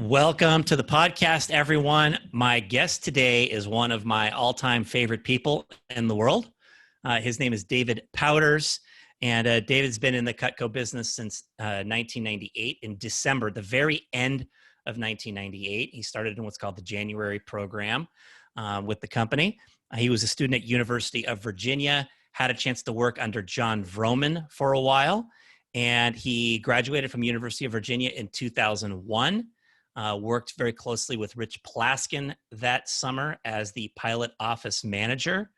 Welcome to the podcast, everyone. My guest today is one of my all-time favorite people in the world. His name is David Powders, and David's been in the Cutco business since 1998. In December, the very end of 1998, he started in what's called the January program with the company. He was a student at University of Virginia, had a chance to work under John Vroman for a while, and he graduated from University of Virginia in 2001. Worked very closely with Rich Plaskin that summer as the pilot office manager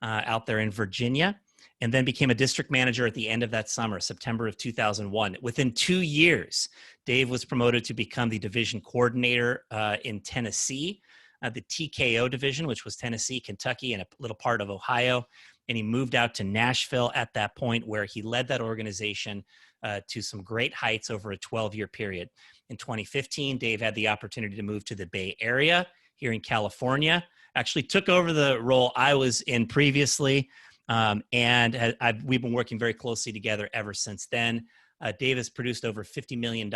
out there in Virginia, and then became a district manager at the end of that summer, September of 2001. Within 2 years, Dave was promoted to become the division coordinator in Tennessee, the TKO division, which was Tennessee, Kentucky, and a little part of Ohio. And he moved out to Nashville at that point, where he led that organization to some great heights over a 12-year period. In 2015, Dave had the opportunity to move to the Bay Area here in California, actually took over the role I was in previously, and we've been working very closely together ever since then. Dave has produced over $50 million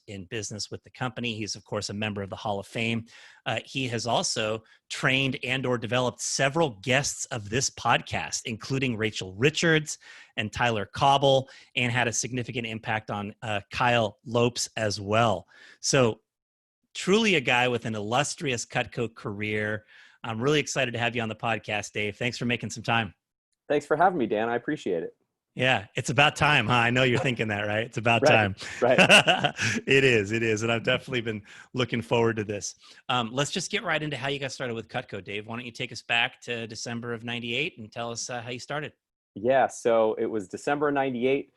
in business with the company. He's, of course, a member of the Hall of Fame. He has also trained and or developed several guests of this podcast, including Rachel Richards and Tyler Cobble, and had a significant impact on Kyle Lopes as well. So truly a guy with an illustrious Cutco career. I'm really excited to have you on the podcast, Dave. Thanks for making some time. Thanks for having me, Dan. I appreciate it. Yeah, it's about time, huh? I know you're thinking that, right? It's about time. Right. It is. And I've definitely been looking forward to this. Let's just get right into how you got started with Cutco, Dave. Why don't you take us back to December of 98 and tell us how you started? Yeah, so it was December of 98,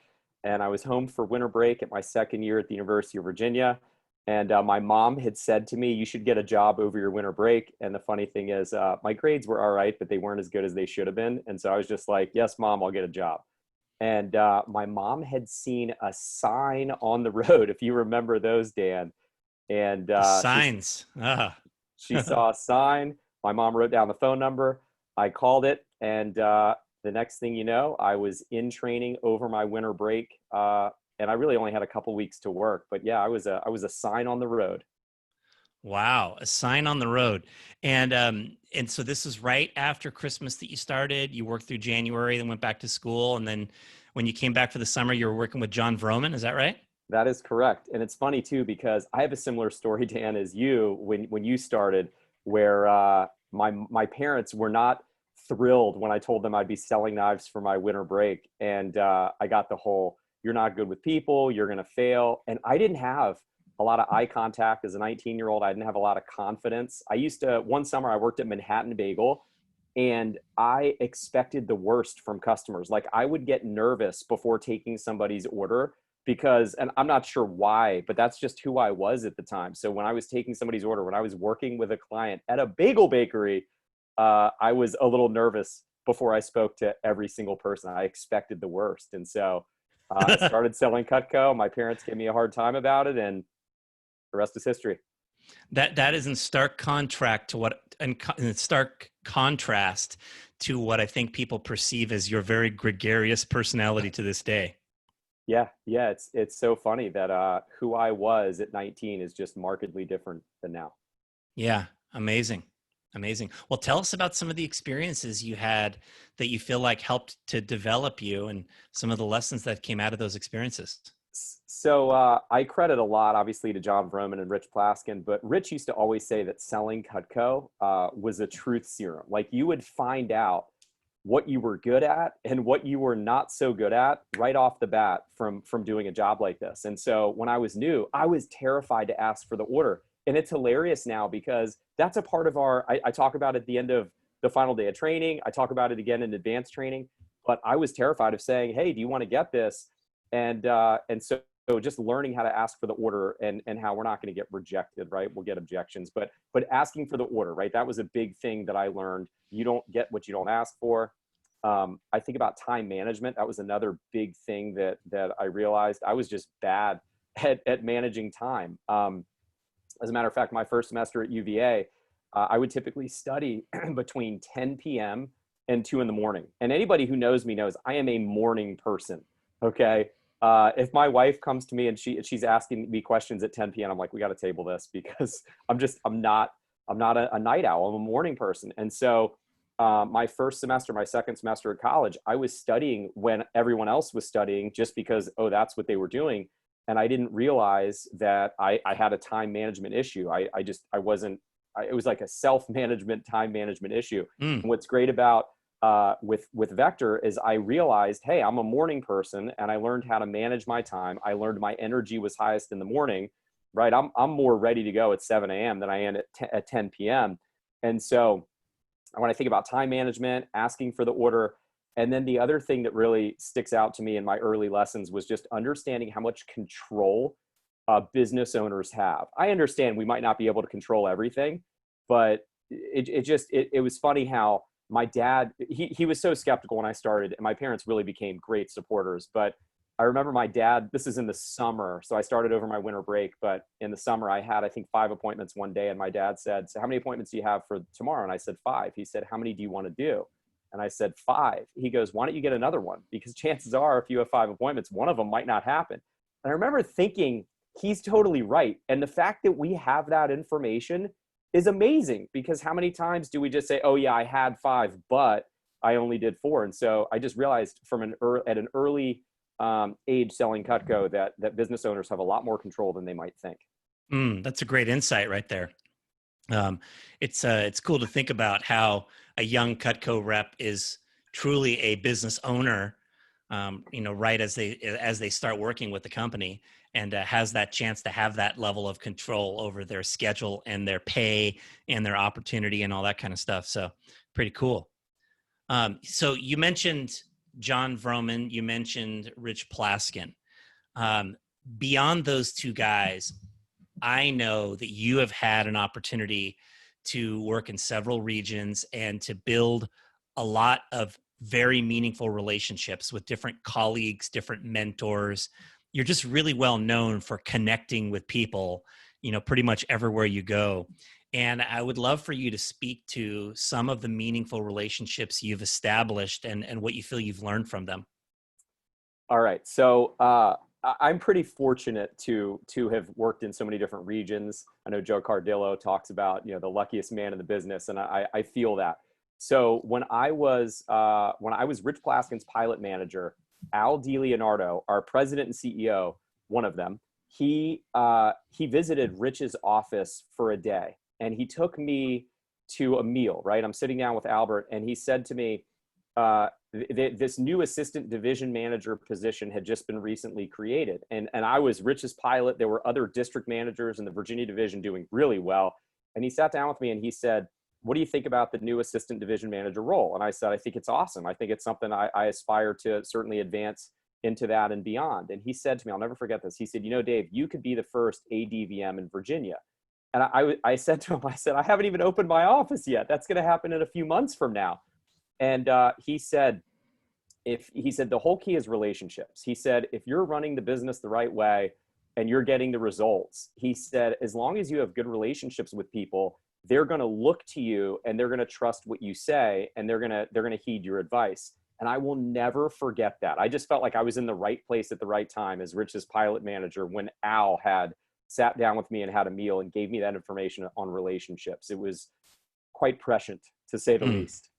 and I was home for winter break at my second year at the University of Virginia. And my mom had said to me, you should get a job over your winter break. And the funny thing is, my grades were all right, but they weren't as good as they should have been. And so I was just like, yes, Mom, I'll get a job. And my mom had seen a sign on the road, if you remember those, Dan. And signs. She saw a sign. My mom wrote down the phone number. I called it. And the next thing you know, I was in training over my winter break. And I really only had a couple weeks to work. But yeah, I was a sign on the road. Wow, a sign on the road. And so this is right after Christmas that you started. You worked through January, then went back to school, and then when you came back for the summer, you were working with John Vroman. Is that right? That is correct. And it's funny too, because I have a similar story, Dan, as you when you started, where my parents were not thrilled when I told them I'd be selling knives for my winter break. And I got the whole, you're not good with people, you're going to fail. And I didn't have a lot of eye contact as a 19-year-old. I didn't have a lot of confidence. One summer I worked at Manhattan Bagel, and I expected the worst from customers. Like, I would get nervous before taking somebody's order because, and I'm not sure why, but that's just who I was at the time. So when I was taking somebody's order, when I was working with a client at a bagel bakery, I was a little nervous before I spoke to every single person. I expected the worst. And so I started selling Cutco. My parents gave me a hard time about it, and the rest is history. That is in stark contrast to what I think people perceive as your very gregarious personality to this day. Yeah. It's so funny that who I was at 19 is just markedly different than now. Yeah, amazing. Well, tell us about some of the experiences you had that you feel like helped to develop you, and some of the lessons that came out of those experiences. So I credit a lot, obviously, to John Vroman and Rich Plaskin, but Rich used to always say that selling Cutco was a truth serum. Like, you would find out what you were good at and what you were not so good at right off the bat from doing a job like this. And so when I was new, I was terrified to ask for the order. And it's hilarious now, because that's a part of I talk about it at the end of the final day of training. I talk about it again in advanced training, but I was terrified of saying, hey, do you want to get this? And so just learning how to ask for the order and how we're not going to get rejected, right? We'll get objections, but asking for the order, right? That was a big thing that I learned. You don't get what you don't ask for. I think about time management. That was another big thing that I realized. I was just bad at managing time. As a matter of fact, my first semester at UVA, I would typically study between 10 p.m. and 2 in the morning. And anybody who knows me knows I am a morning person. Okay. If my wife comes to me and she's asking me questions at 10 p.m., I'm like, we got to table this because I'm not a night owl. I'm a morning person. And so my first semester, my second semester at college, I was studying when everyone else was studying just because, oh, that's what they were doing. And I didn't realize that I had a time management issue. It was like a self-management, time management issue. Mm. And what's great about with Vector is I realized, hey, I'm a morning person and I learned how to manage my time. I learned my energy was highest in the morning, right? I'm more ready to go at 7 a.m. than I am at 10 p.m. And so when I think about time management, asking for the order, and then the other thing that really sticks out to me in my early lessons was just understanding how much control business owners have. I understand we might not be able to control everything, but it was funny how my dad, he was so skeptical when I started, and my parents really became great supporters. But I remember my dad, this is in the summer, so I started over my winter break, but in the summer I had, I think, 5 appointments one day, and my dad said, so how many appointments do you have for tomorrow? And I said 5. He said, how many do you want to do? And I said 5. He goes, why don't you get another one? Because chances are, if you have 5 appointments, one of them might not happen. And I remember thinking, he's totally right. And the fact that we have that information is amazing, because how many times do we just say, oh yeah, I had 5, but I only did 4. And so I just realized at an early age selling Cutco that business owners have a lot more control than they might think. That's a great insight right there. It's cool to think about how a young Cutco rep is truly a business owner, right as they start working with the company, and has that chance to have that level of control over their schedule and their pay and their opportunity and all that kind of stuff. So pretty cool. So you mentioned John Vroman, you mentioned Rich Plaskin. Beyond those two guys, I know that you have had an opportunity to work in several regions and to build a lot of very meaningful relationships with different colleagues, different mentors. You're just really well known for connecting with people, pretty much everywhere you go. And I would love for you to speak to some of the meaningful relationships you've established and what you feel you've learned from them. All right. So I'm pretty fortunate to have worked in so many different regions. I know Joe Cardillo talks about, the luckiest man in the business, and I feel that. So when I was Rich Plaskin's pilot manager, Al DiLeonardo, our president and CEO, one of them, he visited Rich's office for a day, and he took me to a meal, right? I'm sitting down with Albert, and he said to me, this new assistant division manager position had just been recently created. And I was Rich's pilot. There were other district managers in the Virginia division doing really well. And he sat down with me and he said, what do you think about the new assistant division manager role? And I said, I think it's awesome. I think it's something I aspire to certainly advance into that and beyond. And he said to me, I'll never forget this. He said, Dave, you could be the first ADVM in Virginia. And I said to him, I haven't even opened my office yet. That's going to happen in a few months from now. And he said, the whole key is relationships. He said, if you're running the business the right way and you're getting the results, he said, as long as you have good relationships with people, they're going to look to you and they're going to trust what you say, and they're going to heed your advice. And I will never forget that. I just felt like I was in the right place at the right time as Rich's pilot manager when Al had sat down with me and had a meal and gave me that information on relationships. It was quite prescient, to say the least.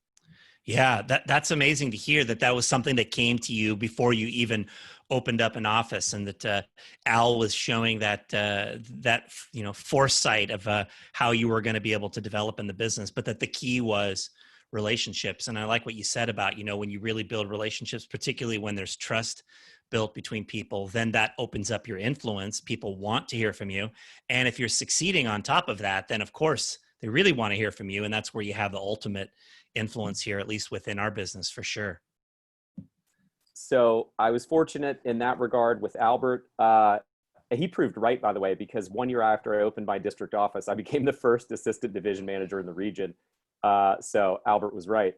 Yeah, that's amazing to hear that was something that came to you before you even opened up an office, and that Al was showing that foresight of how you were going to be able to develop in the business, but that the key was relationships. And I like what you said about, when you really build relationships, particularly when there's trust built between people, then that opens up your influence. People want to hear from you. And if you're succeeding on top of that, then of course they really want to hear from you. And that's where you have the ultimate influence here, at least within our business, for sure. So I was fortunate in that regard with Albert. He proved right, by the way, because 1 year after I opened my district office, I became the first assistant division manager in the region. So Albert was right.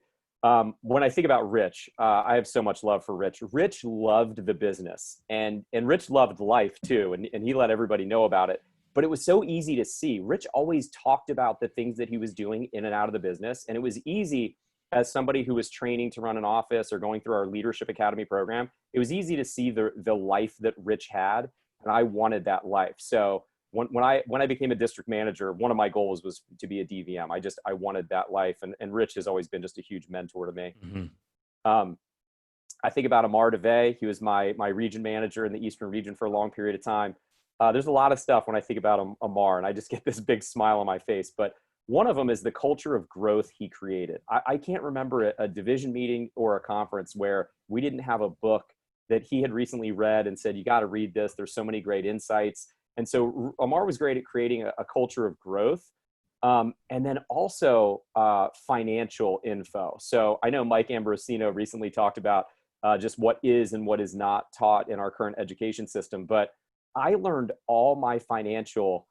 When I think about Rich, I have so much love for Rich. Rich loved the business, and Rich loved life too. And he let everybody know about it. But it was so easy to see. Rich always talked about the things that he was doing in and out of the business. And it was easy as somebody who was training to run an office or going through our leadership academy program, it was easy to see the life that Rich had. And I wanted that life. So when I became a district manager, one of my goals was to be a DVM. I wanted that life. And Rich has always been just a huge mentor to me. Mm-hmm. I think about Amar DeVay. He was my region manager in the Eastern region for a long period of time. There's a lot of stuff when I think about Amar, and I just get this big smile on my face. But one of them is the culture of growth he created. I can't remember a division meeting or a conference where we didn't have a book that he had recently read and said, you got to read this. There's so many great insights. And so Amar was great at creating a culture of growth. And then also financial info. So I know Mike Ambrosino recently talked about just what is and what is not taught in our current education system. But I learned all my financial,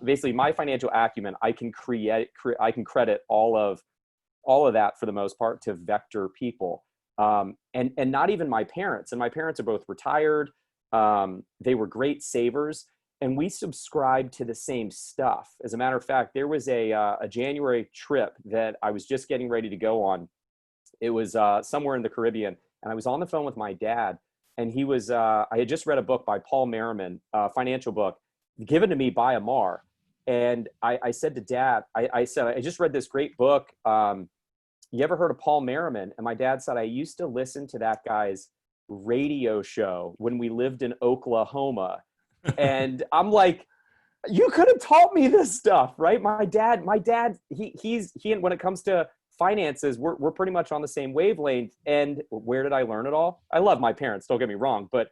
basically my financial acumen. I can credit all of that for the most part to Vector people, and not even my parents. And my parents are both retired. They were great savers, and we subscribed to the same stuff. As a matter of fact, there was a January trip that I was just getting ready to go on. It was somewhere in the Caribbean. And I was on the phone with my dad, and he was, I had just read a book by Paul Merriman, a financial book given to me by Amar. And I said to Dad, I said, I just read this great book. You ever heard of Paul Merriman? And my dad said, I used to listen to that guy's radio show when we lived in Oklahoma. And I'm like, you could have taught me this stuff, right? My dad, he, when it comes to finances, we're pretty much on the same wavelength. And where did I learn it all? I love my parents, don't get me wrong, but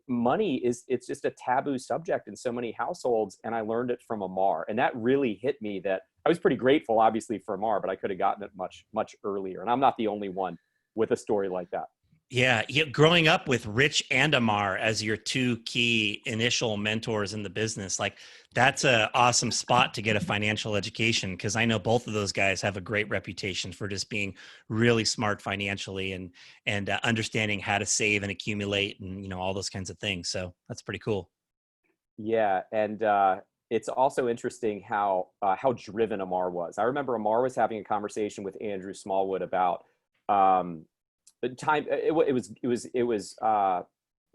money it's just a taboo subject in so many households. And I learned it from Amar. And that really hit me that I was pretty grateful, obviously, for Amar, but I could have gotten it much, much earlier. And I'm not the only one with a story like that. Yeah, growing up with Rich and Amar as your two key initial mentors in the business, like that's an awesome spot to get a financial education, because I know both of those guys have a great reputation for just being really smart financially and understanding how to save and accumulate and all those kinds of things. So that's pretty cool. Yeah, and it's also interesting how driven Amar was. I remember Amar was having a conversation with Andrew Smallwood about time. It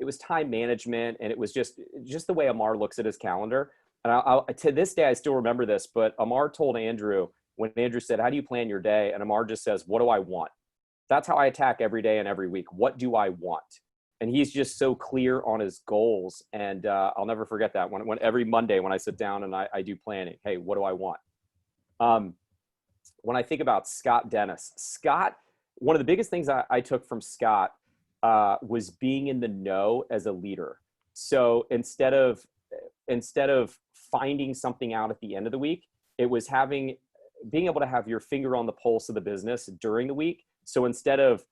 was time management, and it was just the way Amar looks at his calendar. And to this day, I still remember this. But Amar told Andrew, when Andrew said, "How do you plan your day?" and Amar just says, "What do I want?" That's how I attack every day and every week. What do I want? And he's just so clear on his goals. And I'll never forget that when every Monday when I sit down and I do planning, hey, what do I want? When I think about Scott Dennis, one of the biggest things I took from Scott was being in the know as a leader. So instead of finding something out at the end of the week, it was being able to have your finger on the pulse of the business during the week. So instead of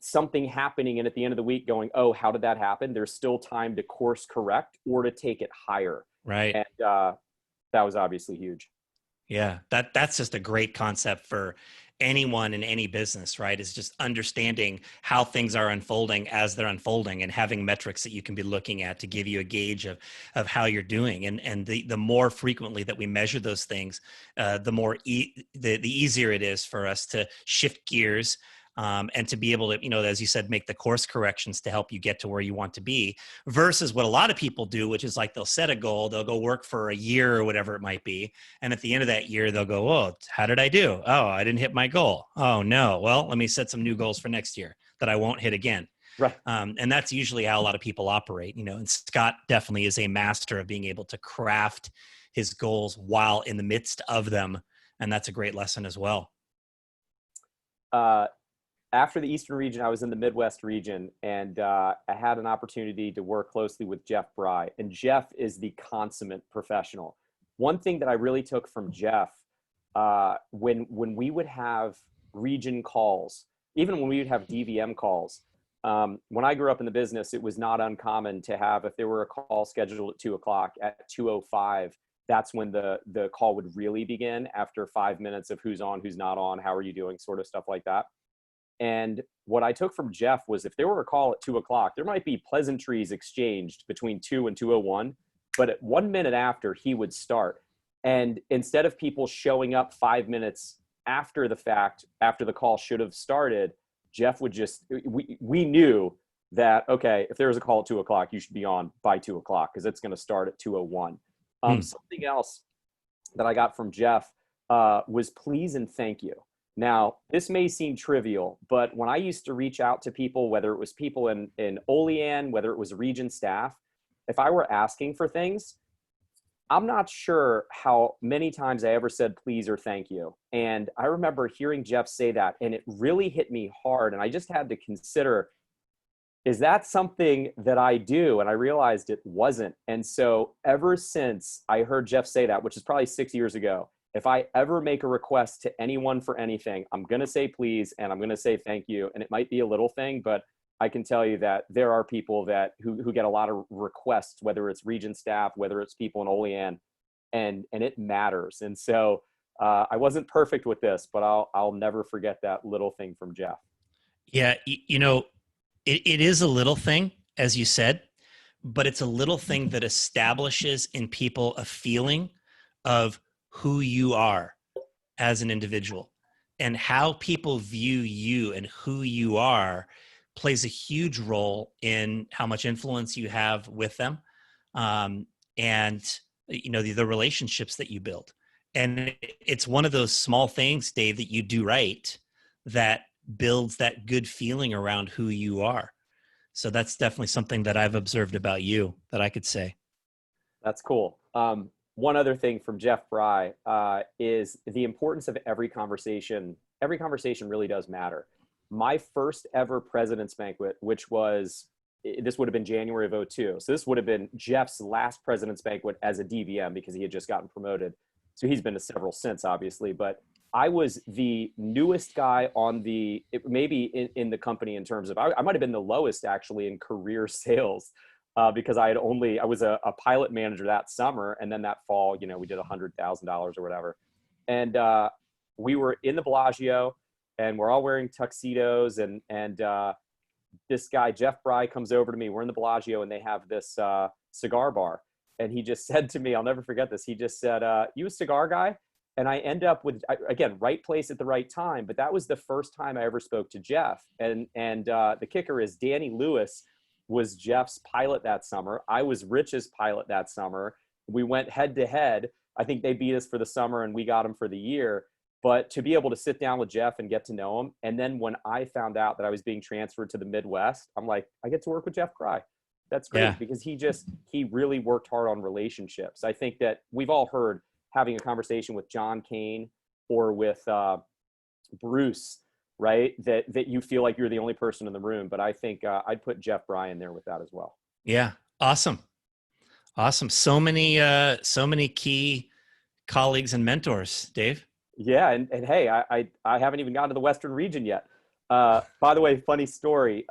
something happening and at the end of the week going, oh, how did that happen? There's still time to course correct or to take it higher. Right. And that was obviously huge. Yeah, that's just a great concept for anyone in any business, right? Is just understanding how things are unfolding as they're unfolding and having metrics that you can be looking at to give you a gauge of how you're doing. And the more frequently that we measure those things, the more the easier it is for us to shift gears. And to be able to, as you said, make the course corrections to help you get to where you want to be, versus what a lot of people do, which is like they'll set a goal, they'll go work for a year or whatever it might be. And at the end of that year, they'll go, oh, how did I do? Oh, I didn't hit my goal. Oh, no. Well, let me set some new goals for next year that I won't hit again. Right. And that's usually how a lot of people operate, and Scott definitely is a master of being able to craft his goals while in the midst of them. And that's a great lesson as well. After the Eastern region, I was in the Midwest region, and I had an opportunity to work closely with Jeff Bry. And Jeff is the consummate professional. One thing that I really took from Jeff, when we would have region calls, even when we would have DVM calls, when I grew up in the business, it was not uncommon to have, if there were a call scheduled at 2:00, at 2:05, that's when the call would really begin, after 5 minutes of who's on, who's not on, how are you doing, sort of stuff like that. And what I took from Jeff was, if there were a call at 2:00, there might be pleasantries exchanged between 2 and 2:01, but at 1 minute after, he would start. And instead of people showing up 5 minutes after the fact, after the call should have started, Jeff would just, we knew that, okay, if there was a call at 2:00, you should be on by 2:00 because it's going to start at 2:01. Something else that I got from Jeff was please and thank you. Now, this may seem trivial, but when I used to reach out to people, whether it was people in Olean, whether it was region staff, if I were asking for things, I'm not sure how many times I ever said please or thank you. And I remember hearing Jeff say that, and it really hit me hard. And I just had to consider, is that something that I do? And I realized it wasn't. And so ever since I heard Jeff say that, which is probably 6 years ago, if I ever make a request to anyone for anything, I'm going to say please, and I'm going to say thank you. And it might be a little thing, but I can tell you that there are people that who get a lot of requests, whether it's region staff, whether it's people in Olean, and it matters. And so I wasn't perfect with this, but I'll never forget that little thing from Jeff. Yeah, it is a little thing, as you said, but it's a little thing that establishes in people a feeling of who you are as an individual, and how people view you and who you are plays a huge role in how much influence you have with them, and the relationships that you build. And it's one of those small things, Dave, that you do right that builds that good feeling around who you are. So that's definitely something that I've observed about you that I could say. That's cool. One other thing from Jeff Bry is the importance of every conversation. Every conversation really does matter. My first ever president's banquet, which was, this would have been January of 2002. So this would have been Jeff's last president's banquet as a DVM because he had just gotten promoted. So he's been to several since, obviously. But I was the newest guy on maybe in the company in terms of, I might have been the lowest actually in career sales. Because I was a pilot manager that summer. And then that fall, we did $100,000 or whatever. And we were in the Bellagio and we're all wearing tuxedos. And this guy, Jeff Bry, comes over to me. We're in the Bellagio and they have this cigar bar. And he just said to me, I'll never forget this. He just said, you a cigar guy? And I end up with, again, right place at the right time. But that was the first time I ever spoke to Jeff. And the kicker is Danny Lewis was Jeff's pilot that summer. I was Rich's pilot that summer. We went head to head. I think they beat us for the summer and we got him for the year. But to be able to sit down with Jeff and get to know him. And then when I found out that I was being transferred to the Midwest, I'm like, I get to work with Jeff Bry. That's great. Yeah. Because he really worked hard on relationships. I think that we've all heard having a conversation with John Kane or with Bruce, right? That you feel like you're the only person in the room. But I think I'd put Jeff Bry in there with that as well. Yeah. Awesome. So many key colleagues and mentors, Dave. Yeah. And hey, I haven't even gotten to the Western region yet. By the way, funny story.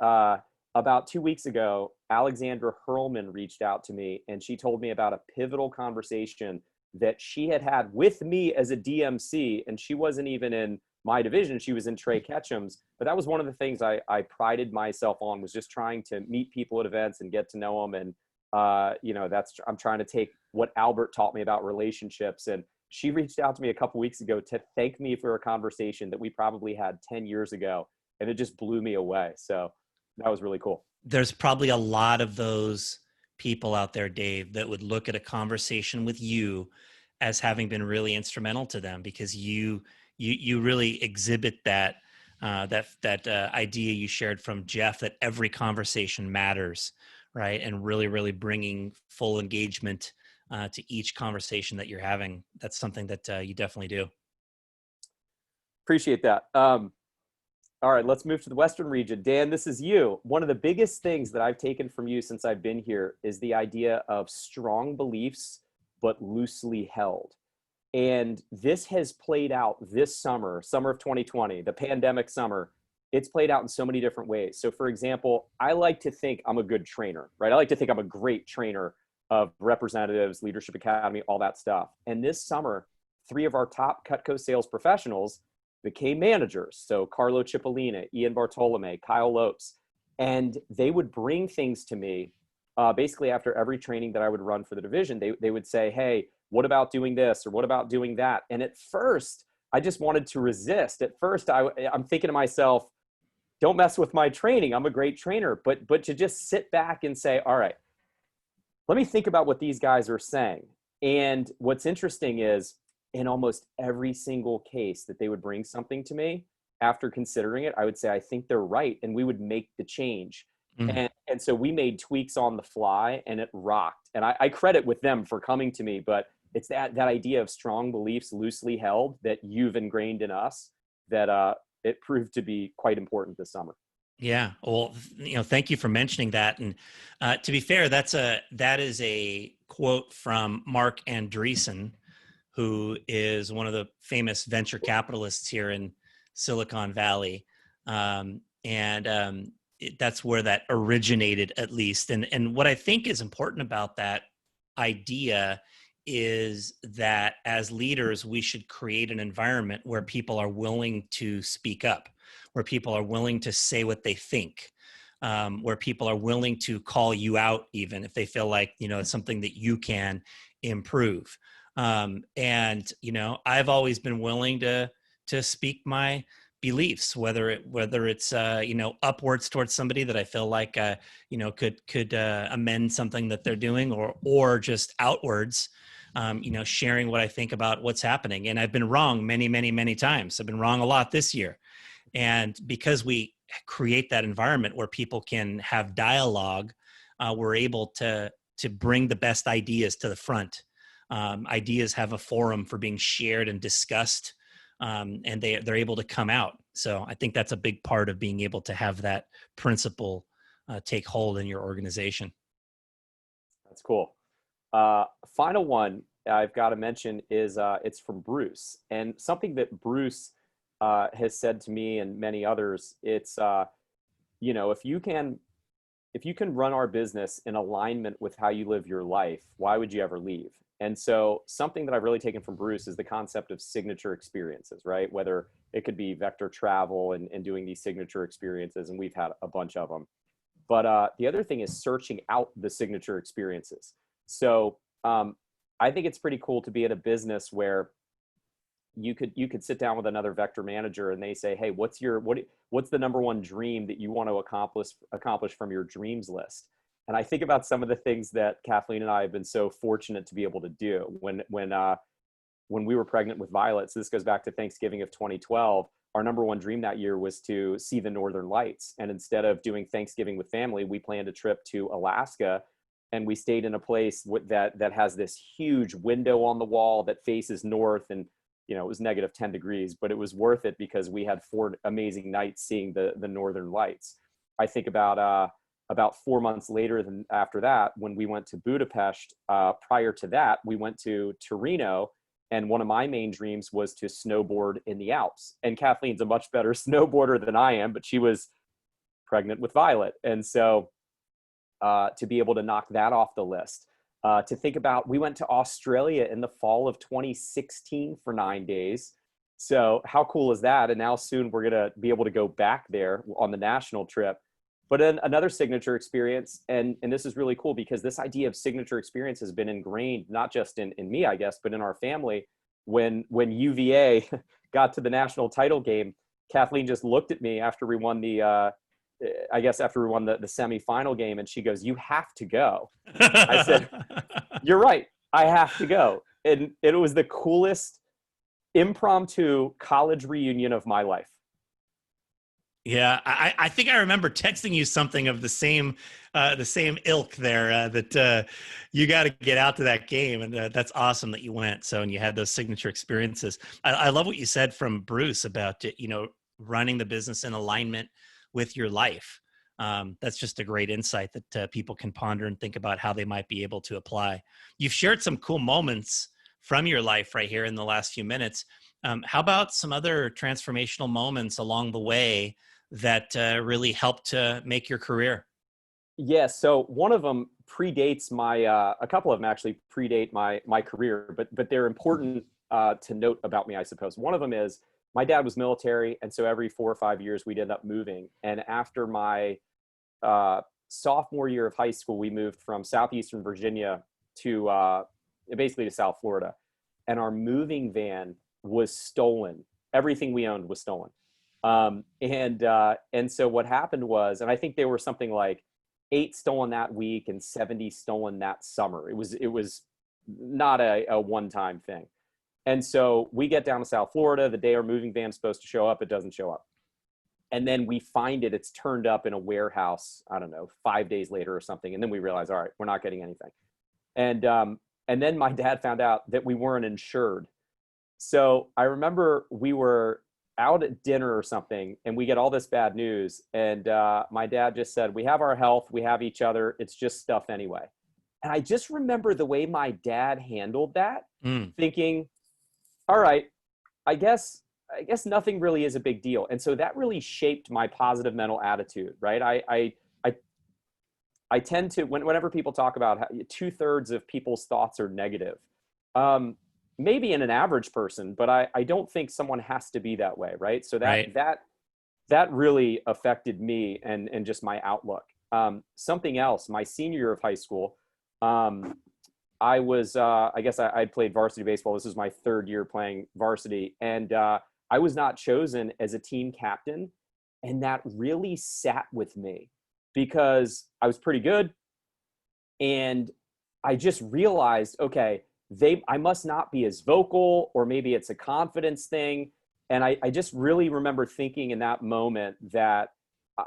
About 2 weeks ago, Alexandra Hurlman reached out to me and she told me about a pivotal conversation that she had with me as a DMC. And she wasn't even in my division. She was in Trey Ketchum's, but that was one of the things I prided myself on, was just trying to meet people at events and get to know them. And, I'm trying to take what Albert taught me about relationships. And she reached out to me a couple weeks ago to thank me for a conversation that we probably had 10 years ago. And it just blew me away. So that was really cool. There's probably a lot of those people out there, Dave, that would look at a conversation with you as having been really instrumental to them, because you really exhibit that idea you shared from Jeff, that every conversation matters, right? And really bringing full engagement to each conversation that you're having. That's something that you definitely do. Appreciate that. All right, let's move to the Western region. Dan, this is you. One of the biggest things that I've taken from you since I've been here is the idea of strong beliefs, but loosely held. And this has played out this summer of 2020, the pandemic summer. It's played out in so many different ways. So for example, I like to think I'm a good trainer, right? I like to think I'm a great trainer of representatives, Leadership Academy, all that stuff. And this summer, 3 of our top Cutco sales professionals became managers. So Carlo Cipollina, Ian Bartolome, Kyle Lopes, and they would bring things to me basically after every training that I would run for the division. They would say, hey, what about doing this? Or what about doing that? And at first I just wanted to resist. At first, I'm thinking to myself, don't mess with my training. I'm a great trainer. But to just sit back and say, all right, let me think about what these guys are saying. And what's interesting is in almost every single case that they would bring something to me, after considering it, I would say, I think they're right. And we would make the change. Mm. And so we made tweaks on the fly and it rocked. And I credit with them for coming to me, but it's that idea of strong beliefs loosely held that you've ingrained in us that it proved to be quite important this summer. Yeah. Well, thank you for mentioning that. And to be fair, that is a quote from Mark Andreessen, who is one of the famous venture capitalists here in Silicon Valley. That's where that originated, at least. And what I think is important about that idea is that as leaders, we should create an environment where people are willing to speak up, where people are willing to say what they think, where people are willing to call you out, even if they feel like, it's something that you can improve. I've always been willing to speak my beliefs, whether it's upwards towards somebody that I feel like could amend something that they're doing, or just outwards, sharing what I think about what's happening. And I've been wrong many, many, many times. I've been wrong a lot this year. And because we create that environment where people can have dialogue, we're able to bring the best ideas to the front. Ideas have a forum for being shared and discussed, and they're able to come out. So I think that's a big part of being able to have that principle take hold in your organization. That's cool. Final one I've got to mention is it's from Bruce, and something that Bruce has said to me and many others. It's if you can run our business in alignment with how you live your life, why would you ever leave? And so something that I've really taken from Bruce is the concept of signature experiences, right? Whether it could be vector travel and doing these signature experiences, and we've had a bunch of them. But the other thing is searching out the signature experiences. So I think it's pretty cool to be at a business where you could sit down with another vector manager and they say, hey, what's the number one dream that you want to accomplish from your dreams list? And I think about some of the things that Kathleen and I have been so fortunate to be able to do. When we were pregnant with Violet, so this goes back to Thanksgiving of 2012, our number one dream that year was to see the Northern Lights. And instead of doing Thanksgiving with family, we planned a trip to Alaska, and we stayed in a place that has this huge window on the wall that faces north. And it was negative 10 degrees, but it was worth it because we had 4 amazing nights seeing the Northern Lights. I think about 4 months later than after that, when we went to Budapest, prior to that, we went to Torino. And one of my main dreams was to snowboard in the Alps. And Kathleen's a much better snowboarder than I am, but she was pregnant with Violet. And so to be able to knock that off the list, to think about, we went to Australia in the fall of 2016 for 9 days. So how cool is that? And now soon we're going to be able to go back there on the national trip. But then another signature experience, and this is really cool because this idea of signature experience has been ingrained, not just in me, I guess, but in our family. When UVA got to the national title game, Kathleen just looked at me after we won the semifinal game, and she goes, "You have to go." I said, "You're right. I have to go." And it was the coolest impromptu college reunion of my life. Yeah, I think I remember texting you something of the same ilk there, that you got to get out to that game, and that's awesome that you went. So, and you had those signature experiences. I love what you said from Bruce about running the business in alignment with your life. That's just a great insight that people can ponder and think about how they might be able to apply. You've shared some cool moments from your life right here in the last few minutes. How about some other transformational moments along the way that really helped to make your career? Yeah, so one of them predates a couple of them actually predate my career, but they're important to note about me, I suppose. One of them is my dad was military, and so every 4 or 5 years we'd end up moving. And after my sophomore year of high school, we moved from southeastern Virginia to basically to South Florida. And our moving van was stolen. Everything we owned was stolen. And so what happened was, and I think there were something like 8 stolen that week and 70 stolen that summer. It was not a one-time thing. And so we get down to South Florida the day our moving van's supposed to show up. It doesn't show up. And then we find it's turned up in a warehouse, I don't know, 5 days later or something. And then we realize, all right, we're not getting anything. And then my dad found out that we weren't insured. So I remember we were out at dinner or something, and we get all this bad news. And my dad just said, we have our health, we have each other. It's just stuff anyway. And I just remember the way my dad handled that, thinking, all right, I guess nothing really is a big deal. And so that really shaped my positive mental attitude, right? I tend to, whenever people talk about how 2/3 of people's thoughts are negative, maybe in an average person, but I don't think someone has to be that way, right? So that really affected me and just my outlook. Something else, my senior year of high school, I was, I guess I played varsity baseball. This was my 3rd year playing varsity. And I was not chosen as a team captain. And that really sat with me because I was pretty good. And I just realized, okay, I must not be as vocal, or maybe it's a confidence thing. And I just really remember thinking in that moment that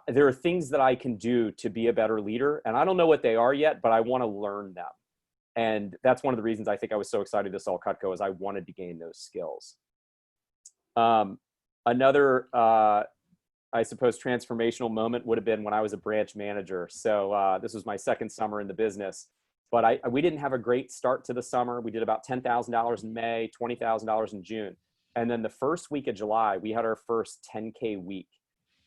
there are things that I can do to be a better leader. And I don't know what they are yet, but I want to learn them. And that's one of the reasons I think I was so excited to sell Cutco, is I wanted to gain those skills. Another, I suppose, transformational moment would have been when I was a branch manager. So this was my 2nd summer in the business, but we didn't have a great start to the summer. We did about $10,000 in May, $20,000 in June. And then the first week of July, we had our first 10K week.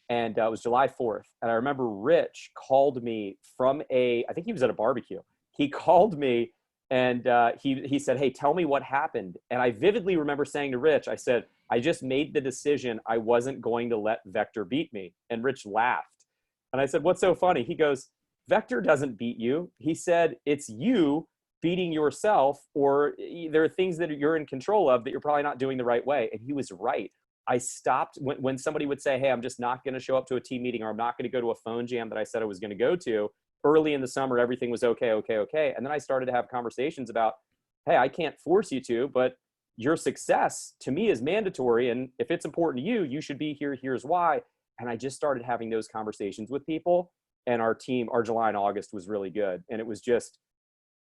And it was July 4th. And I remember Rich called me from I think he was at a barbecue. He called me and he said, hey, tell me what happened. And I vividly remember saying to Rich, I said, I just made the decision I wasn't going to let Vector beat me. And Rich laughed. And I said, what's so funny? He goes, Vector doesn't beat you. He said, it's you beating yourself, or there are things that you're in control of that you're probably not doing the right way. And he was right. I stopped when somebody would say, hey, I'm just not going to show up to a team meeting, or I'm not going to go to a phone jam that I said I was going to go to. Early in the summer, everything was okay. And then I started to have conversations about, hey, I can't force you to, but your success to me is mandatory. And if it's important to you, you should be here. Here's why. And I just started having those conversations with people. And our team, our July and August was really good. And it was just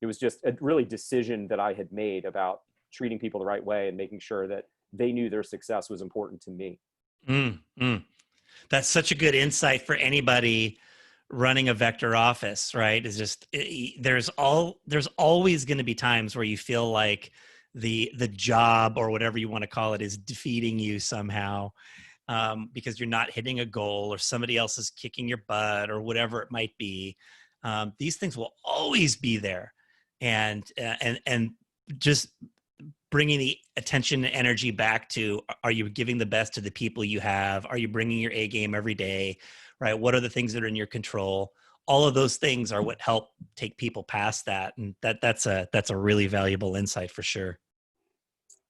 a really decision that I had made about treating people the right way and making sure that they knew their success was important to me. That's such a good insight for anybody running a Vector office, right? Is just, there's always going to be times where you feel like the job, or whatever you want to call it, is defeating you somehow, because you're not hitting a goal, or somebody else is kicking your butt, or whatever it might be. These things will always be there. And just bringing the attention and energy back to, are you giving the best to the people you have? Are you bringing your A game every day, right? What are the things that are in your control? All of those things are what help take people past that. And that's a really valuable insight for sure.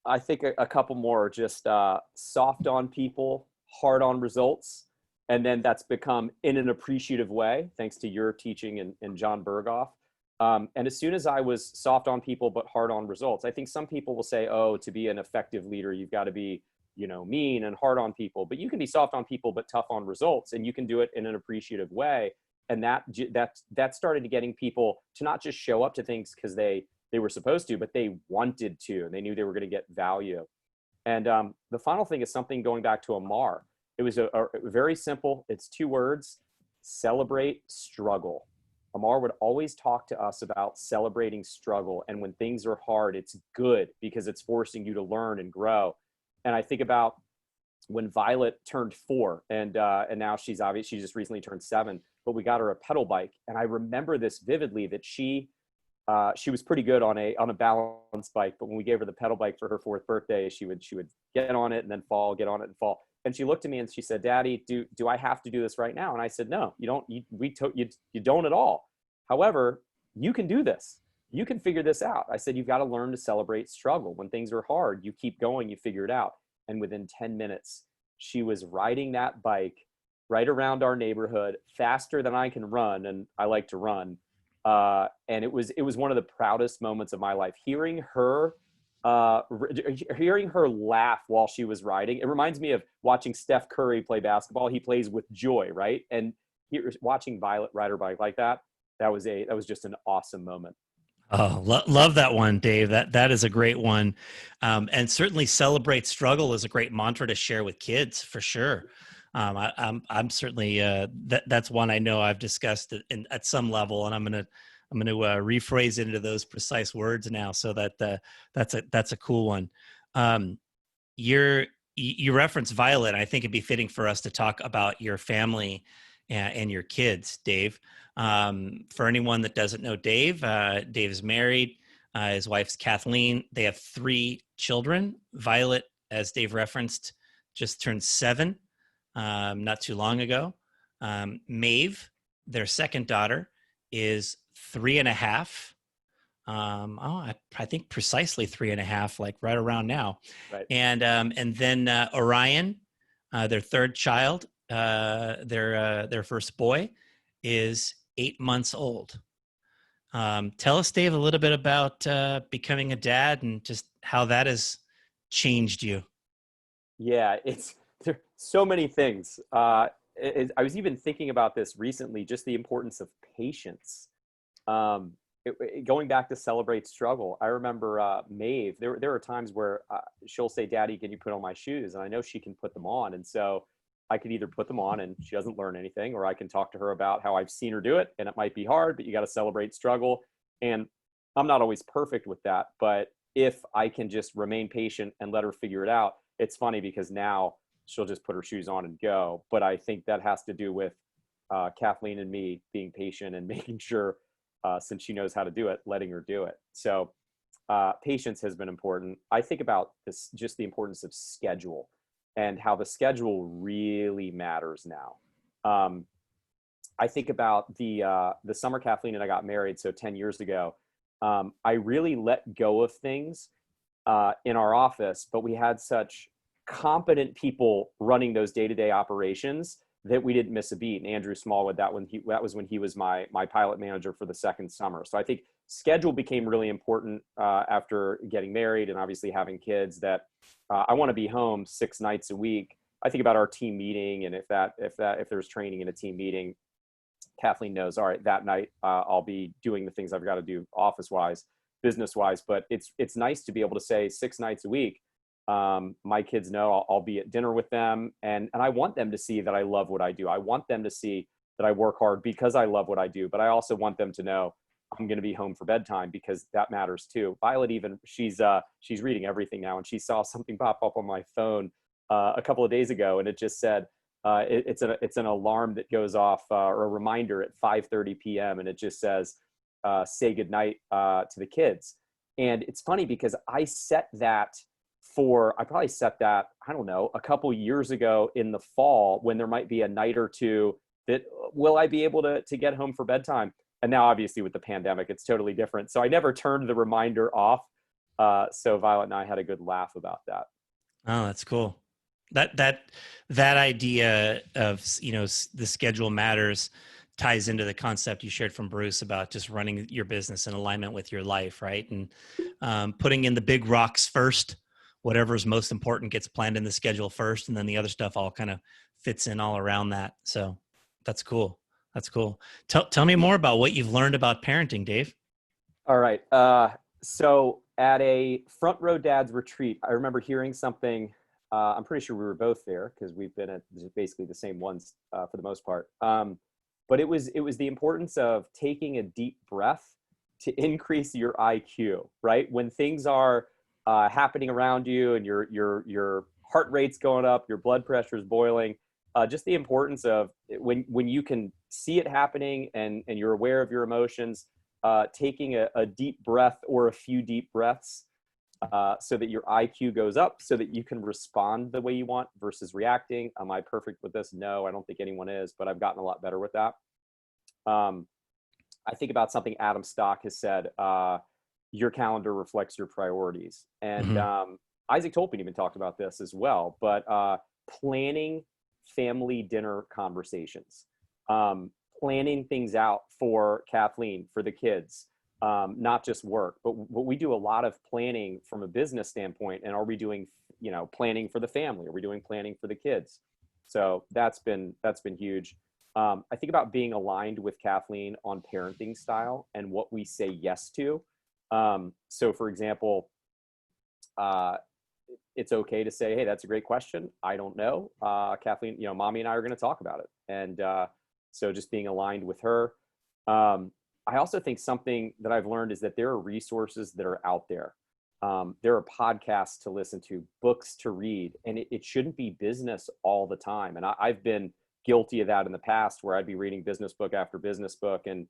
I think a couple more, just soft on people, hard on results. And then that's become in an appreciative way, thanks to your teaching and John Berghoff. And as soon as I was soft on people, but hard on results, I think some people will say, oh, to be an effective leader, you've got to be, mean and hard on people, but you can be soft on people, but tough on results, and you can do it in an appreciative way. And that started getting people to not just show up to things because they were supposed to, but they wanted to, and they knew they were going to get value. And the final thing is something going back to Amar. It was a very simple, it's 2 words: celebrate struggle. Amar would always talk to us about celebrating struggle. And when things are hard, it's good because it's forcing you to learn and grow. And I think about when Violet turned 4, and now she just recently turned 7, but we got her a pedal bike. And I remember this vividly, that she was pretty good on a balance bike, but when we gave her the pedal bike for her 4th birthday, she would get on it and then fall, get on it and fall. And she looked at me and she said, Daddy, do I have to do this right now? And I said, no, you don't. You don't at all. However, you can do this. you can figure this out. I said, you've got to learn to celebrate struggle. When things are hard, you keep going, you figure it out. And within 10 minutes, she was riding that bike right around our neighborhood faster than I can run. And I like to run. And it was one of the proudest moments of my life. Hearing her laugh while she was riding, it reminds me of watching Steph Curry play basketball. He plays with joy, right? And watching Violet ride her bike like that, that was just an awesome moment. Oh, love that one, Dave. That is a great one, and certainly celebrate struggle is a great mantra to share with kids for sure. I'm certainly that's one I know I've discussed at some level, and I'm gonna rephrase it into those precise words now, so that that's a cool one. You referenced Violet. I think it'd be fitting for us to talk about your family and your kids, Dave. For anyone that doesn't know Dave, Dave is married. His wife's Kathleen. They have 3 children. Violet, as Dave referenced, just turned 7 not too long ago. Maeve, their second daughter, is 3.5. I think precisely 3.5, like right around now. Right. And then Orion, their third child, their first boy, is 8 months old. Tell us, Dave, a little bit about becoming a dad and just how that has changed you. Yeah, there are so many things. I was even thinking about this recently, just the importance of patience. Going back to celebrate struggle, I remember Maeve. There are times where she'll say, "Daddy, can you put on my shoes?" And I know she can put them on, and so I could either put them on and she doesn't learn anything, or I can talk to her about how I've seen her do it, and it might be hard, but you got to celebrate struggle. And I'm not always perfect with that, but if I can just remain patient and let her figure it out, it's funny because now she'll just put her shoes on and go. But I think that has to do with Kathleen and me being patient and making sure, since she knows how to do it, letting her do it. So patience has been important. I think about this, just the importance of schedule and how the schedule really matters now. I think about the summer Kathleen and I got married, so 10 years ago. I really let go of things in our office, but we had such competent people running those day-to-day operations that we didn't miss a beat. And Andrew Smallwood, that was when he was my pilot manager for the second summer. So I think schedule became really important after getting married and obviously having kids, that I want to be home 6 nights a week. I think about our team meeting, and if there's training in a team meeting, Kathleen knows, all right, that night I'll be doing the things I've got to do office-wise, business-wise. But it's nice to be able to say 6 nights a week, my kids know I'll be at dinner with them, and I want them to see that I love what I do. I want them to see that I work hard because I love what I do, but I also want them to know I'm going to be home for bedtime, because that matters too. Violet, even she's reading everything now, and she saw something pop up on my phone a couple of days ago, and it just said it's an alarm that goes off, or a reminder at 5:30 p.m. and it just says say goodnight to the kids. And it's funny because I probably set that, I don't know, a couple years ago in the fall, when there might be a night or two that will I be able to get home for bedtime. And now obviously with the pandemic, it's totally different. So I never turned the reminder off. So Violet and I had a good laugh about that. Oh, that's cool. That idea of, the schedule matters ties into the concept you shared from Bruce about just running your business in alignment with your life, right? And putting in the big rocks first. Whatever's most important gets planned in the schedule first, and then the other stuff all kind of fits in all around that. So that's cool. That's cool. Tell me more about what you've learned about parenting, Dave. All right. So at a Front Row Dads retreat, I remember hearing something. I'm pretty sure we were both there because we've been at basically the same ones for the most part. But it was the importance of taking a deep breath to increase your IQ, right? When things are happening around you and your heart rate's going up, your blood pressure is boiling, just the importance of when you can see it happening and you're aware of your emotions, taking a deep breath or a few deep breaths so that your IQ goes up, so that you can respond the way you want versus reacting. Am I perfect with this? No, I don't think anyone is, but I've gotten a lot better with that. I think about something Adam Stock has said, your calendar reflects your priorities. And Hmm. Isaac Tolpin even talked about this as well, but planning family dinner conversations, planning things out for Kathleen, for the kids, not just work, but we do a lot of planning from a business standpoint. And are we doing, planning for the family? Are we doing planning for the kids? So that's been huge. I think about being aligned with Kathleen on parenting style and what we say yes to. So for example, uh, it's okay to say, hey, that's a great question. I don't know. Kathleen, mommy and I are going to talk about it. And so just being aligned with her. I also think something that I've learned is that there are resources that are out there. There are podcasts to listen to, books to read, and it shouldn't be business all the time. And I've been guilty of that in the past, where I'd be reading business book after business book and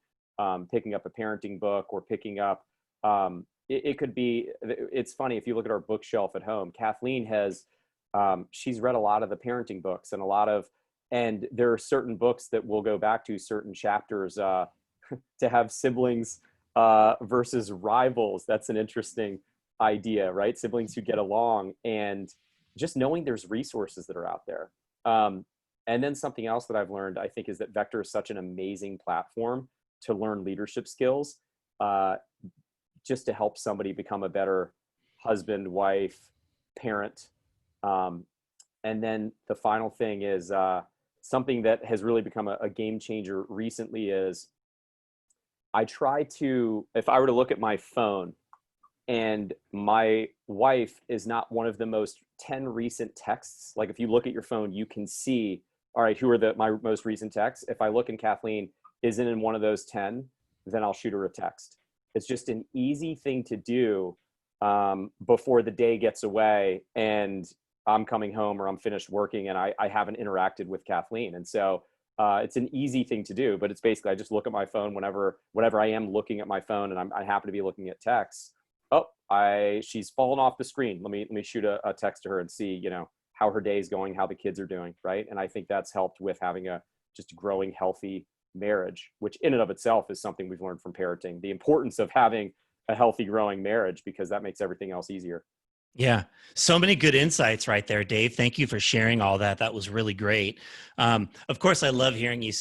picking up a parenting book or picking up, it could be, it's funny, if you look at our bookshelf at home, Kathleen has, she's read a lot of the parenting books and there are certain books that we'll go back to, certain chapters, to have siblings versus rivals. That's an interesting idea, right? Siblings who get along, and just knowing there's resources that are out there. And then something else that I've learned, I think, is that Vector is such an amazing platform to learn leadership skills, just to help somebody become a better husband, wife, parent. And then the final thing is something that has really become a game changer recently is I try to, if I were to look at my phone and my wife is not one of the most 10 recent texts, like if you look at your phone, you can see, all right, who are my most recent texts? If I look and Kathleen isn't in one of those 10, then I'll shoot her a text. It's just an easy thing to do before the day gets away and I'm coming home or I'm finished working and I haven't interacted with Kathleen. And so it's an easy thing to do, but it's basically, I just look at my phone whenever I am looking at my phone and I happen to be looking at texts. Oh, she's fallen off the screen. Let me shoot a text to her and see, how her day is going, how the kids are doing. Right. And I think that's helped with having a just growing, healthy marriage, which in and of itself is something we've learned from parenting, the importance of having a healthy, growing marriage, because that makes everything else easier. Yeah. So many good insights right there, Dave. Thank you for sharing all that. That was really great. Of course, I love hearing you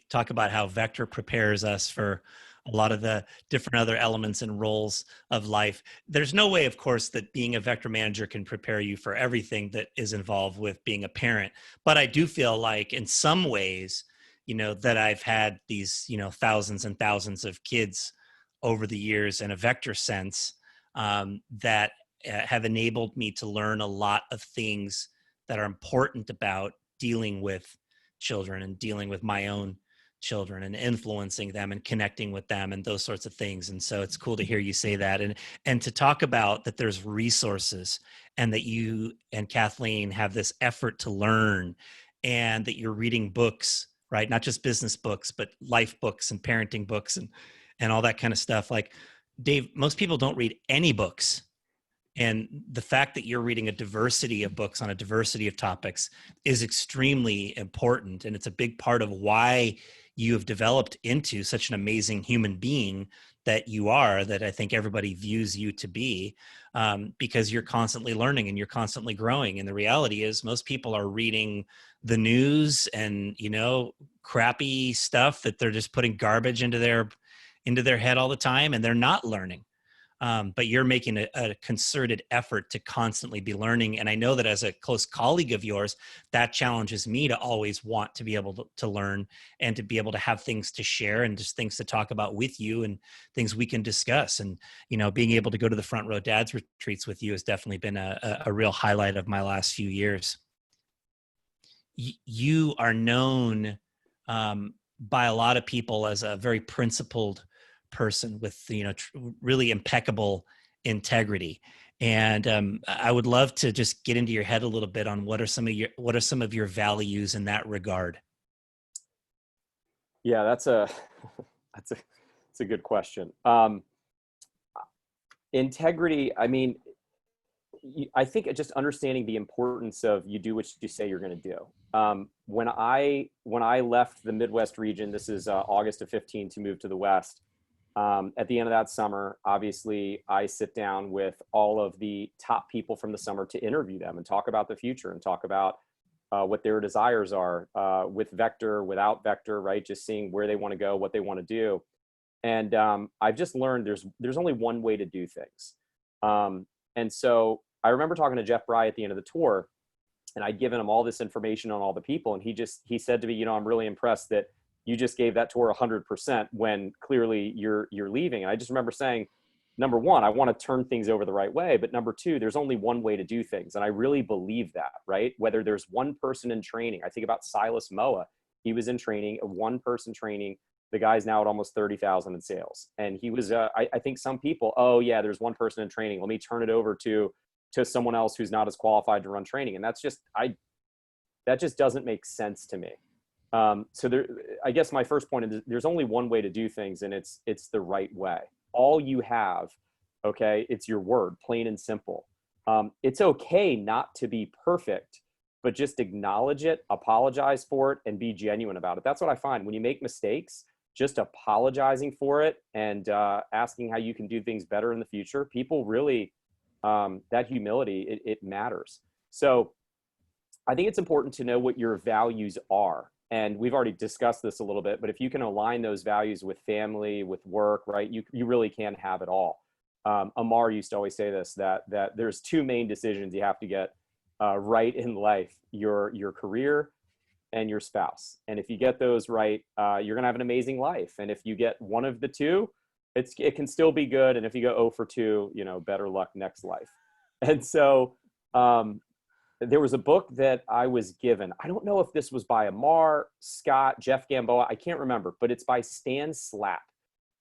talk about how Vector prepares us for a lot of the different other elements and roles of life. There's no way, of course, that being a Vector manager can prepare you for everything that is involved with being a parent. But I do feel like in some ways, that I've had these, thousands and thousands of kids over the years in a Vector sense, that have enabled me to learn a lot of things that are important about dealing with children and dealing with my own children and influencing them and connecting with them and those sorts of things. And so it's cool to hear you say that and to talk about that there's resources and that you and Kathleen have this effort to learn and that you're reading books, right? Not just business books, but life books and parenting books and all that kind of stuff. Like, Dave, most people don't read any books, and the fact that you're reading a diversity of books on a diversity of topics is extremely important. And it's a big part of why you have developed into such an amazing human being that you are, that I think everybody views you to be, because you're constantly learning and you're constantly growing. And the reality is most people are reading the news and, crappy stuff that they're just putting garbage into their head all the time, and they're not learning. But you're making a concerted effort to constantly be learning. And I know that as a close colleague of yours, that challenges me to always want to be able to learn and to be able to have things to share and just things to talk about with you and things we can discuss. And, being able to go to the Front Row Dads retreats with you has definitely been a real highlight of my last few years. You are known by a lot of people as a very principled person with really impeccable integrity. And I would love to just get into your head a little bit on what are some of your values in that regard. Yeah, that's a that's a good question. Integrity, I mean, I think just understanding the importance of you do what you say you're going to do. When I left the Midwest region, this is August of 15, to move to the West, At the end of that summer, obviously, I sit down with all of the top people from the summer to interview them and talk about the future and talk about what their desires are with Vector, without Vector, right? Just seeing where they want to go, what they want to do. And I've just learned there's only one way to do things. And so I remember talking to Jeff Bry at the end of the tour, and I'd given him all this information on all the people. And he said to me, I'm really impressed that you just gave that tour 100% when clearly you're leaving. And I just remember saying, number one, I want to turn things over the right way. But number two, there's only one way to do things. And I really believe that, right? Whether there's one person in training, I think about Silas Moa. He was in training, a one-person training. The guy's now at almost 30,000 in sales. And he was, I think some people, oh yeah, there's one person in training. Let me turn it over to someone else who's not as qualified to run training. And that's just, that just doesn't make sense to me. So there, I guess my first point is there's only one way to do things, and it's the right way. All you have, okay, it's your word, plain and simple. It's okay not to be perfect, but just acknowledge it, apologize for it, and be genuine about it. That's what I find when you make mistakes. Just apologizing for it and asking how you can do things better in the future. People really, that humility, it matters. So I think it's important to know what your values are. And we've already discussed this a little bit, but if you can align those values with family, with work, right, you really can have it all. Amar used to always say this, that there's two main decisions you have to get right in life, your career and your spouse. And if you get those right, you're going to have an amazing life. And if you get one of the two, it can still be good. And if you go 0 for 2, better luck next life. And so there was a book that I was given. I don't know if this was by Amar, Scott, Jeff Gamboa. I can't remember, but it's by Stan Slapp.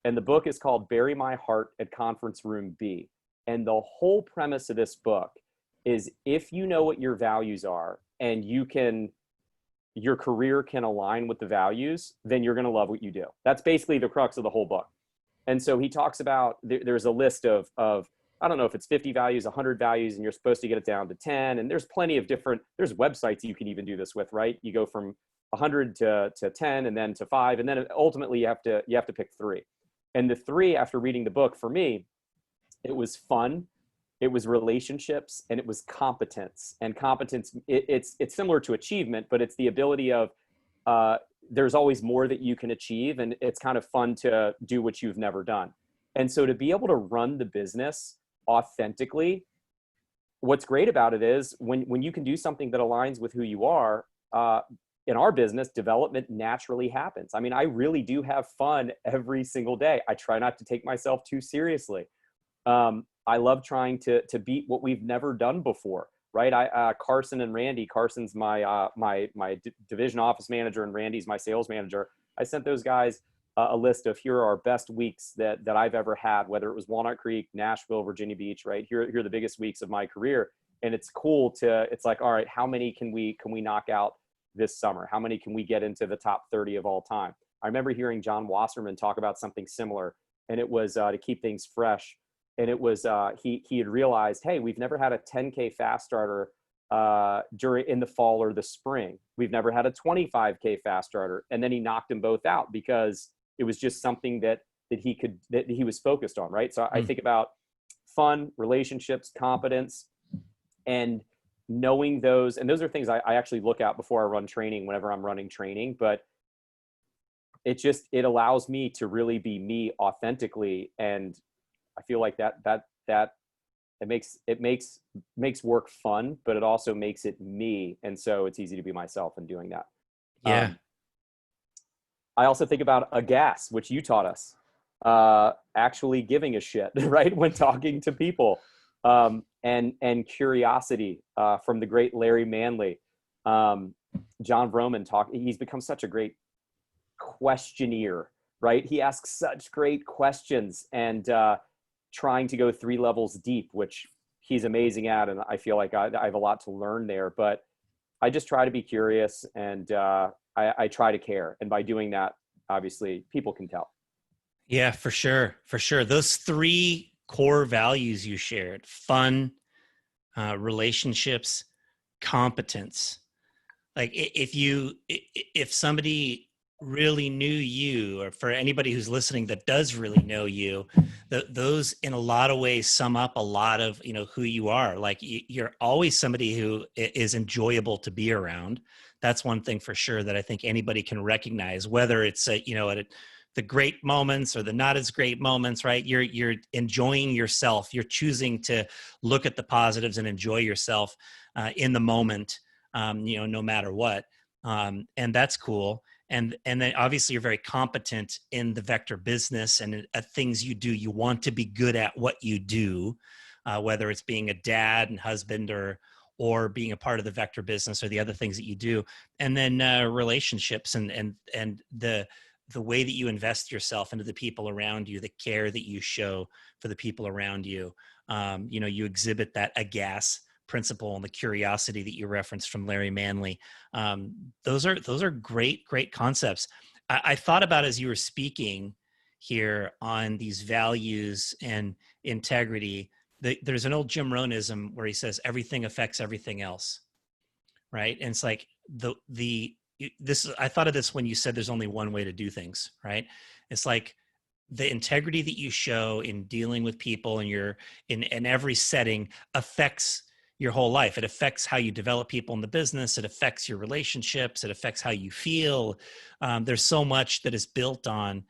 And the book is called Bury My Heart at Conference Room B. And the whole premise of this book is if you know what your values are and your career can align with the values, then you're going to love what you do. That's basically the crux of the whole book. And so he talks about, there's a list of I don't know if it's 50 values, 100 values, and you're supposed to get it down to 10. And there's plenty of there's websites you can even do this with, right? You go from 100 to 10 and then to 5. And then ultimately you have to pick 3. And the 3, after reading the book, for me, it was fun, it was relationships, and it was competence. And competence, it's similar to achievement, but it's the ability of, there's always more that you can achieve. And it's kind of fun to do what you've never done. And so to be able to run the business authentically, what's great about it is when you can do something that aligns with who you are, in our business, development naturally happens. I mean, I really do have fun every single day. I try not to take myself too seriously. I love trying to beat what we've never done before, right? Carson and Randy, Carson's my division office manager and Randy's my sales manager. I sent those guys a list of here are our best weeks that I've ever had, whether it was Walnut Creek, Nashville, Virginia Beach, right? Here are the biggest weeks of my career. And it's cool it's like, all right, how many can we knock out this summer? How many can we get into the top 30 of all time? I remember hearing John Wasserman talk about something similar, and it was to keep things fresh. And it was, he had realized, hey, we've never had a 10K fast starter in the fall or the spring. We've never had a 25K fast starter. And then he knocked them both out because it was just something that he was focused on, right? So I think about fun, relationships, competence, and knowing those. And those are things I actually look at before I run training, whenever I'm running training. But it allows me to really be me authentically. And I feel like that it makes work fun, but it also makes it me. And so it's easy to be myself in doing that. Yeah. I also think about a gas, which you taught us, actually giving a shit, right? When talking to people, and curiosity, from the great Larry Manley. John Vroman he's become such a great questioneer, right? He asks such great questions and, trying to go 3 levels deep, which he's amazing at. And I feel like I have a lot to learn there, but I just try to be curious and, I try to care. And by doing that, obviously people can tell. Yeah, for sure. For sure. Those 3 core values you shared, fun, relationships, competence. Like if somebody really knew you, or for anybody who's listening that does really know you, those in a lot of ways sum up a lot of, who you are. Like you're always somebody who is enjoyable to be around. That's one thing for sure that I think anybody can recognize, whether it's at the great moments or the not as great moments, right? You're enjoying yourself. You're choosing to look at the positives and enjoy yourself in the moment, no matter what. And that's cool. And then obviously you're very competent in the vector business and at things you do. You want to be good at what you do, whether it's being a dad and husband or being a part of the vector business or the other things that you do. And then relationships and the way that you invest yourself into the people around you, the care that you show for the people around you. You exhibit that agas principle and the curiosity that you referenced from Larry Manley. Those are great concepts. I thought about as you were speaking here on these values and integrity. There's an old Jim Rohnism where he says everything affects everything else, right? And it's like I thought of this when you said there's only one way to do things, right? It's like the integrity that you show in dealing with people and in every setting affects your whole life. It affects how you develop people in the business. It affects your relationships. It affects how you feel. There's so much that is built on,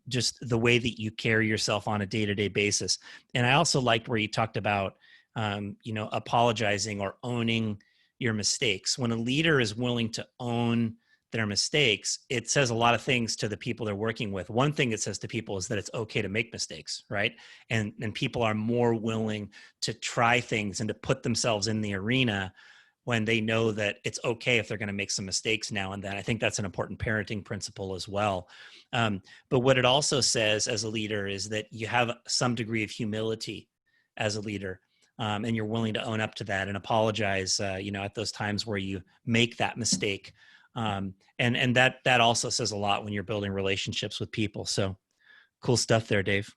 just the way that you carry yourself on a day-to-day basis. And I also liked where you talked about, apologizing or owning your mistakes. When a leader is willing to own their mistakes, it says a lot of things to the people they're working with. One thing it says to people is that it's okay to make mistakes, right? And people are more willing to try things and to put themselves in the arena when they know that it's okay if they're going to make some mistakes now and then. I think that's an important parenting principle as well. But what it also says as a leader is that you have some degree of humility as a leader. And you're willing to own up to that and apologize, at those times where you make that mistake. And that also says a lot when you're building relationships with people. So cool stuff there, Dave.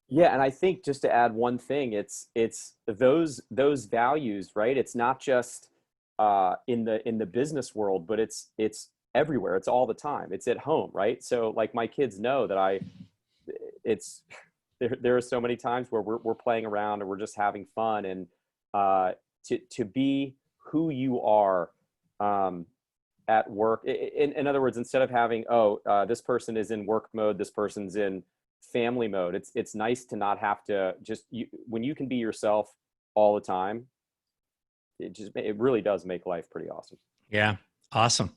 Yeah, and I think just to add one thing, it's those values, right? It's not just in the business world, but it's everywhere. It's all the time. It's at home, right? So like my kids know that it's there are so many times where we're playing around and we're just having fun, and to be who you are at work. In other words, instead of having this person is in work mode, this person's in family mode. It's nice to not have to when you can be yourself all the time. It really does make life pretty awesome. Yeah, awesome.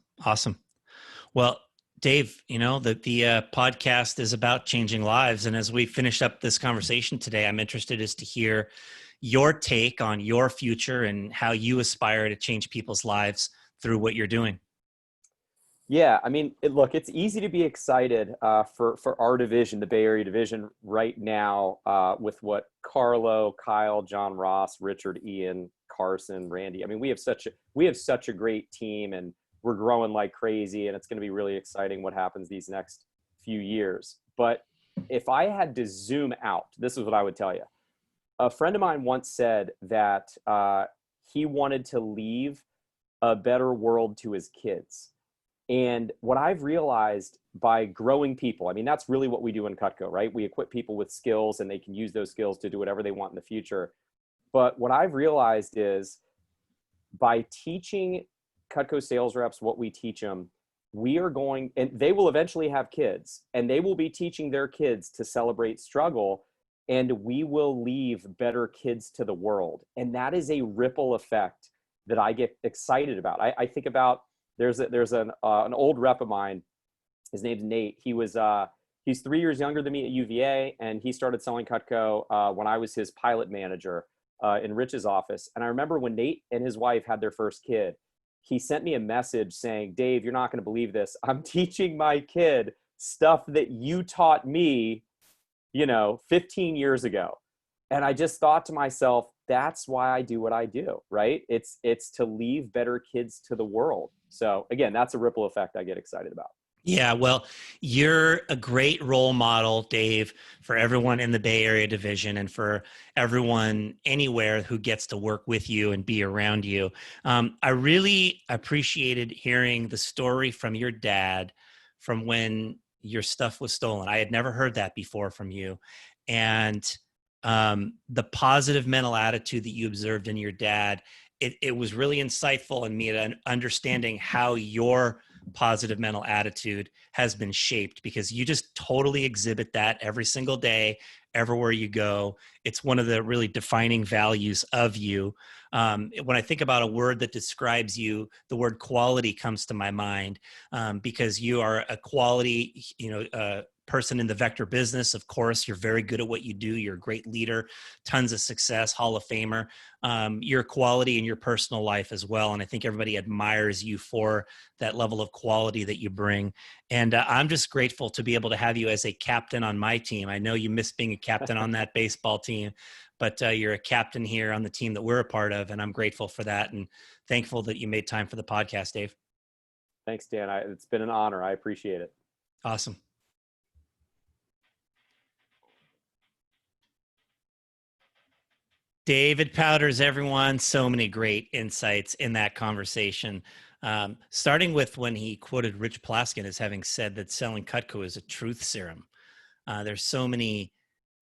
Well, Dave, the podcast is about changing lives. And as we finish up this conversation today, I'm interested as to hear your take on your future and how you aspire to change people's lives through what you're doing. Yeah, I mean, look, it's easy to be excited for our division, the Bay Area division, right now with what Carlo, Kyle, John Ross, Richard, Ian, Carson, Randy. I mean, we have such a great team, and we're growing like crazy, and it's going to be really exciting what happens these next few years. But if I had to zoom out, this is what I would tell you. A friend of mine once said that he wanted to leave a better world to his kids. And what I've realized by growing people, I mean, that's really what we do in Cutco, right? We equip people with skills and they can use those skills to do whatever they want in the future. But what I've realized is by teaching Cutco sales reps what we teach them, we are going, and they will eventually have kids, and they will be teaching their kids to celebrate struggle, and we will leave better kids to the world. And that is a ripple effect that I get excited about. I think about, there's an old rep of mine. His name's Nate. He's 3 years younger than me at UVA, and he started selling Cutco when I was his pilot manager in Rich's office. And I remember when Nate and his wife had their first kid, he sent me a message saying, "Dave, you're not going to believe this. I'm teaching my kid stuff that you taught me, 15 years ago." And I just thought to myself, that's why I do what I do, right? It's to leave better kids to the world. So again, that's a ripple effect I get excited about. Yeah, well, you're a great role model, Dave, for everyone in the Bay Area division and for everyone anywhere who gets to work with you and be around you. I really appreciated hearing the story from your dad from when your stuff was stolen. I had never heard that before from you. And the positive mental attitude that you observed in your dad, it was really insightful in me at understanding how your positive mental attitude has been shaped, because you just totally exhibit that every single day, everywhere you go. It's one of the really defining values of you. When I think about a word that describes you, the word quality comes to my mind, because you are a quality, person in the vector business. Of course, you're very good at what you do. You're a great leader, tons of success, Hall of Famer. Your quality in your personal life as well. And I think everybody admires you for that level of quality that you bring. And I'm just grateful to be able to have you as a captain on my team. I know you miss being a captain on that baseball team, but you're a captain here on the team that we're a part of. And I'm grateful for that and thankful that you made time for the podcast, Dave. Thanks, Dan. It's been an honor. I appreciate it. Awesome. David Powders, everyone. So many great insights in that conversation. Starting with when he quoted Rich Plaskin as having said that selling Cutco is a truth serum. There's so many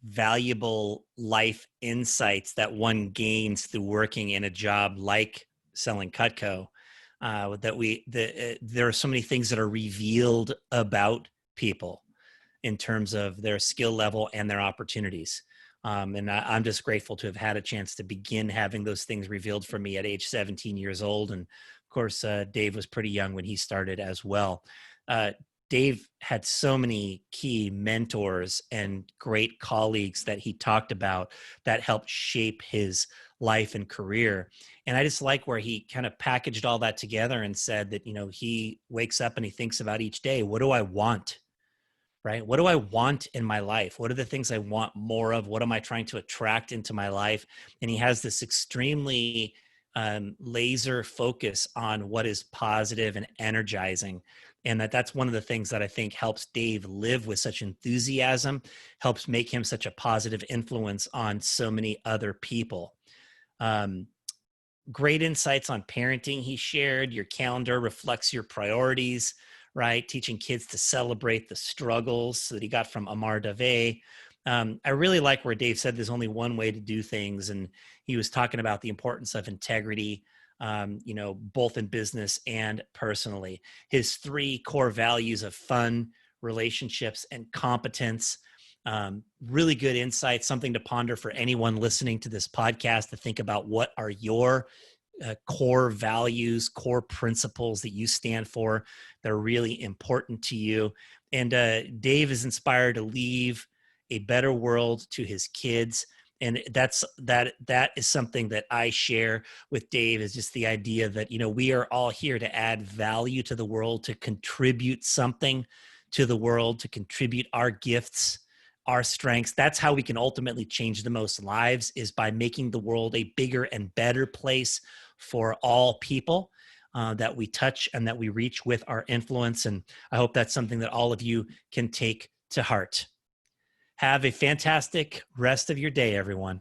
valuable life insights that one gains through working in a job like selling Cutco. There are so many things that are revealed about people in terms of their skill level and their opportunities. And I'm just grateful to have had a chance to begin having those things revealed for me at age 17 years old. And of course, Dave was pretty young when he started as well. Dave had so many key mentors and great colleagues that he talked about that helped shape his life and career. And I just like where he kind of packaged all that together and said that, he wakes up and he thinks about each day, what do I want? Right? What do I want in my life? What are the things I want more of? What am I trying to attract into my life? And he has this extremely laser focus on what is positive and energizing. And that's one of the things that I think helps Dave live with such enthusiasm, helps make him such a positive influence on so many other people. Great insights on parenting he shared. Your calendar reflects your priorities, right? Teaching kids to celebrate the struggles that he got from Amar Dave. I really like where Dave said there's only one way to do things. And he was talking about the importance of integrity, both in business and personally. His 3 core values of fun, relationships, and competence. Really good insight, something to ponder for anyone listening to this podcast, to think about what are your core values, core principles that you stand for that are really important to you. And Dave is inspired to leave a better world to his kids. And that is something that I share with Dave, is just the idea that, we are all here to add value to the world, to contribute something to the world, to contribute our gifts, our strengths. That's how we can ultimately change the most lives, is by making the world a bigger and better place for all people that we touch and that we reach with our influence. And I hope that's something that all of you can take to heart. Have a fantastic rest of your day, everyone.